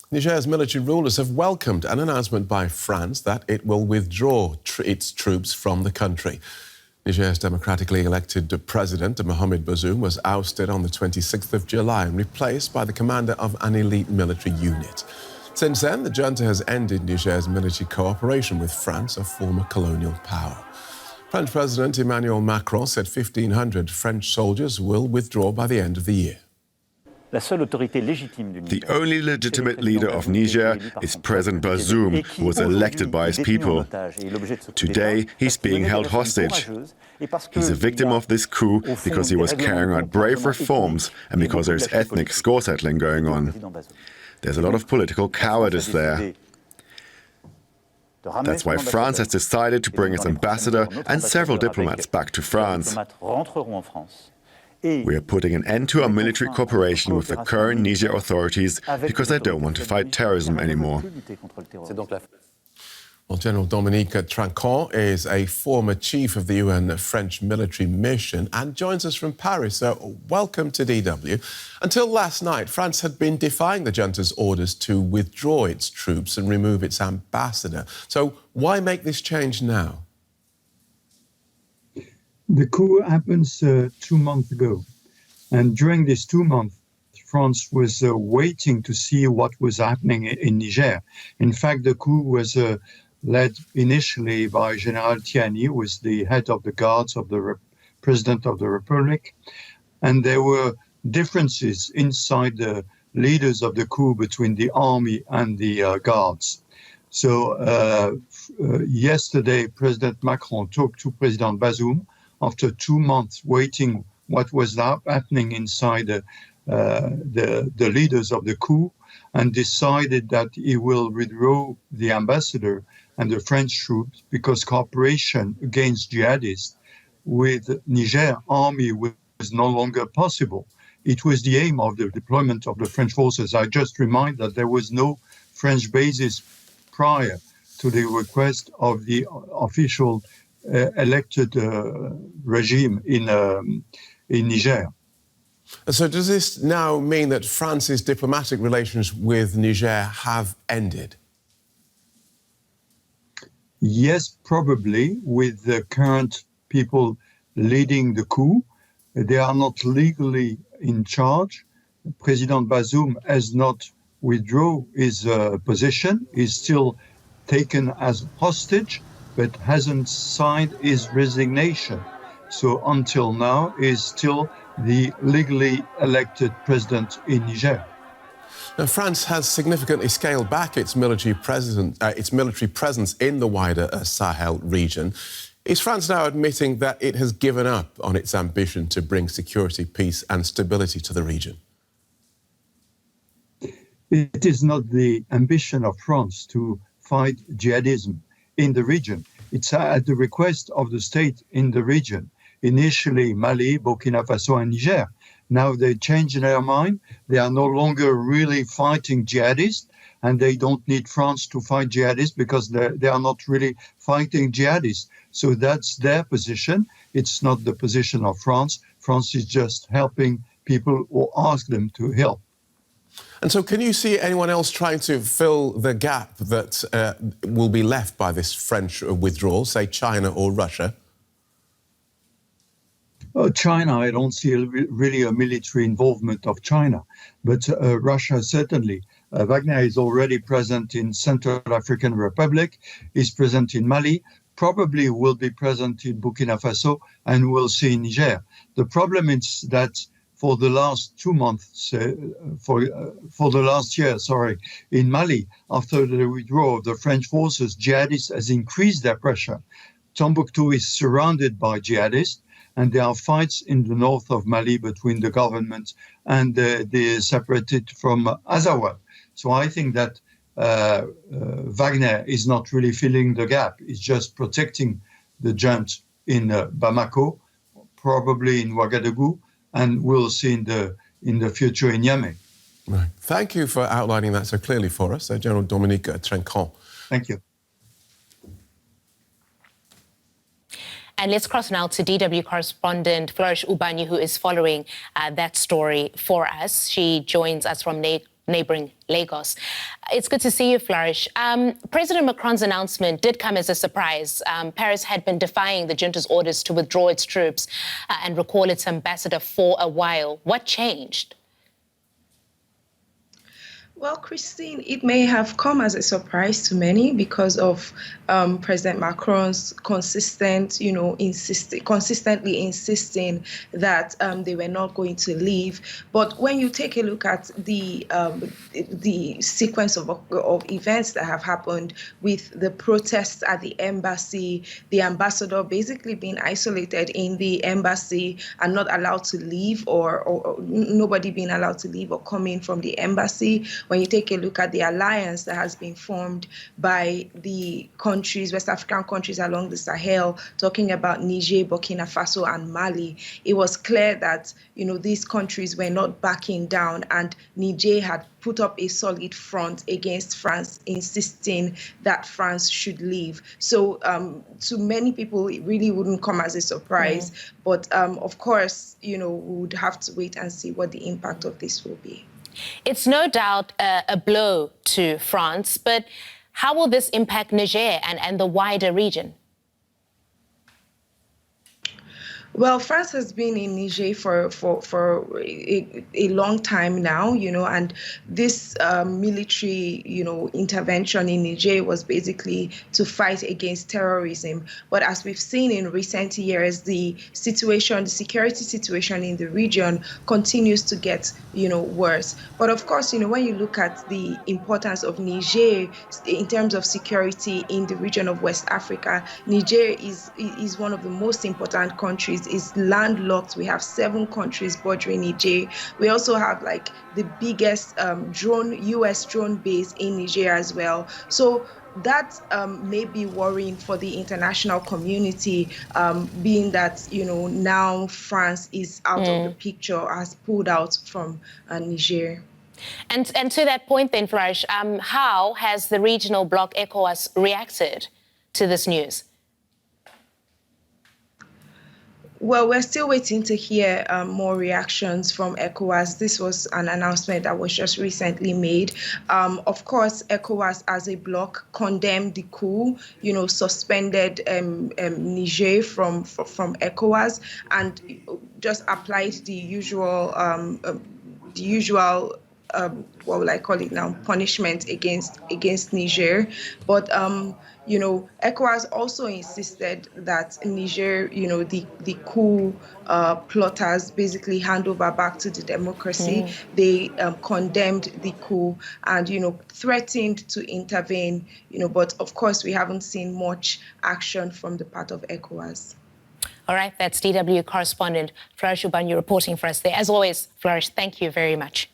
Niger's military rulers have welcomed an announcement by France that it will withdraw its troops from the country. Niger's democratically elected president, Mohamed Bazoum, was ousted on the 26th of July and replaced by the commander of an elite military unit. Since then, the junta has ended Niger's military cooperation with France, a former colonial power. French President Emmanuel Macron said 1,500 French soldiers will withdraw by the end of the year. The only legitimate leader of Niger is President Bazoum, who was elected by his people. Today, he's being held hostage. He's a victim of this coup because he was carrying out brave reforms and because there's ethnic score settling going on. There's a lot of political cowardice there. That's why France has decided to bring its ambassador and several diplomats back to France. We are putting an end to our military cooperation with the current Niger authorities because they don't want to fight terrorism anymore. Well, General Dominique Trinquand is a former chief of the UN French military mission and joins us from Paris. So welcome to DW. Until last night, France had been defying the junta's orders to withdraw its troops and remove its ambassador. So why make this change now? The coup happens 2 months ago. And during these 2 months, France was waiting to see what was happening in Niger. In fact, the coup was led initially by General Tiani, who was the head of the guards of the President of the Republic. And there were differences inside the leaders of the coup between the army and the guards. So yesterday, President Macron talked to President Bazoum after 2 months waiting what was happening inside the leaders of the coup, and decided that he will withdraw the ambassador and the French troops because cooperation against jihadists with Niger army was no longer possible. It was the aim of the deployment of the French forces. I just remind that there was no French bases prior to the request of the official elected regime in Niger. So does this now mean that France's diplomatic relations with Niger have ended? Yes, probably, with the current people leading the coup. They are not legally in charge. President Bazoum has not withdrawn his position. He's still taken as hostage, but hasn't signed his resignation. So until now, is still the legally elected president in Niger. Now, France has significantly scaled back its military presence in the wider Sahel region. Is France now admitting that it has given up on its ambition to bring security, peace and stability to the region? It is not the ambition of France to fight jihadism in the region. It's at the request of the state in the region. Initially Mali, Burkina Faso and Niger. Now they change their mind. They are no longer really fighting jihadists, and they don't need France to fight jihadists because they are not really fighting jihadists. So that's their position. It's not the position of France. France is just helping people who ask them to help. And so can you see anyone else trying to fill the gap that will be left by this French withdrawal, say China or Russia? China, I don't see really a military involvement of China, but Russia certainly. Wagner is already present in Central African Republic, is present in Mali, probably will be present in Burkina Faso, and we'll see in Niger. The problem is that for the last 2 months, for the last year, in Mali, after the withdrawal of the French forces, jihadists has increased their pressure. Tombouctou is surrounded by jihadists, and there are fights in the north of Mali between the government and the separatists from Azawad. So I think that Wagner is not really filling the gap. It's just protecting the junta in Bamako, probably in Ouagadougou, and we'll see in the future in Niamey. Right. Thank you for outlining that so clearly for us, General Dominique Trinquand. Thank you. And let's cross now to DW correspondent Flourish Ubanyi, who is following that story for us. She joins us from neighbouring Lagos. It's good to see you, Flourish. President Macron's announcement did come as a surprise. Paris had been defying the junta's orders to withdraw its troops and recall its ambassador for a while. What changed? Well, Christine, it may have come as a surprise to many because of President Macron's consistently insisting that they were not going to leave. But when you take a look at the sequence of events that have happened with the protests at the embassy, the ambassador basically being isolated in the embassy and not allowed to leave, or nobody being allowed to leave or come in from the embassy. When you take a look at the alliance that has been formed by the countries, West African countries along the Sahel, talking about Niger, Burkina Faso, and Mali, it was clear that these countries were not backing down, and Niger had put up a solid front against France, insisting that France should leave. So to many people, it really wouldn't come as a surprise. But of course, we would have to wait and see what the impact of this will be. It's no doubt a blow to France, but how will this impact Niger and the wider region? Well, France has been in Niger for a long time now, and this military, intervention in Niger was basically to fight against terrorism. But as we've seen in recent years, the security situation in the region continues to get, worse. But of course, when you look at the importance of Niger in terms of security in the region of West Africa, Niger is one of the most important countries. Is landlocked. We have 7 countries bordering Niger. We also have the biggest U.S. drone base in Niger as well. So that may be worrying for the international community, being that now France is out of the picture, has pulled out from Niger. And to that point then, Flourish, how has the regional bloc ECOWAS reacted to this news? Well, we're still waiting to hear more reactions from ECOWAS. This was an announcement that was just recently made. Of course, ECOWAS as a bloc condemned the coup, suspended Niger from ECOWAS, and just applied the usual what will I call it now, punishment against Niger. But ECOWAS also insisted that Niger, the coup plotters basically hand over back to the democracy. They condemned the coup and, threatened to intervene, but of course we haven't seen much action from the part of ECOWAS. All right, that's DW correspondent Flourish Ubanyi reporting for us there. As always, Flourish, thank you very much.